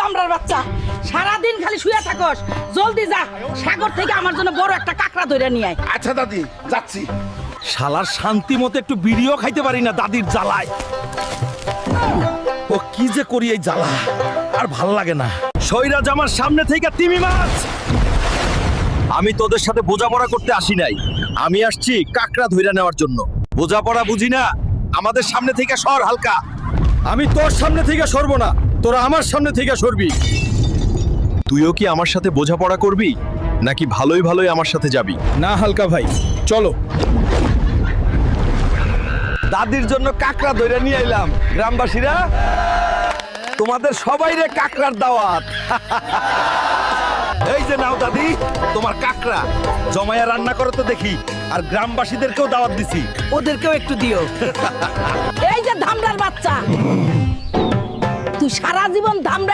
দামড়ার বাচ্চা, সারাদিন খালি শুয়ে থাকস। জলদি যা, সাগর থেকে আমার জন্য বড় একটা কাঁকড়া ধরে নিয়ে আয়। আচ্ছা দাদি, যাচ্ছি। শালার শান্তি মতো একটু বিড়িও খাইতে পারি না দাদির জ্বালায়। ও কি যে করি এই জ্বালা, আর ভাল লাগে না। সৈরাজ আমার সামনে থেকে তিমি মাছ। আমি তোদের সাথে বোঝাপড়া করতে আসি নাই, আমি আসছি কাকড়া ধইরা নেওয়ার জন্য। বোঝাপড়া বুঝি না, আমাদের সামনে থেকে সর হালকা। আমি তোর সামনে থেকে সরবো না, তোরা আমার সামনে থেকে সরবি। তুইও কি আমার সাথে বোঝাপড়া করবি নাকি ভালোই ভালোই আমার সাথে যাবি? না হালকা ভাই, চলো। দাদির জন্য কাকড়া ধইরা নিয়ে এলাম। গ্রামবাসীরা, তোমাদের সবাই রে কাকড়ার দাওয়াত। এই যে নাও দাদি, তোমার কাকড়া। জমায়া রান্না করো তো দেখি, আর গ্রামবাসীদেরকেও দাওয়াত দিছি। ওদেরকেও একটু দিও। এই যে ধামড়ার বাচ্চা, তুই সারা জীবন ধামড়া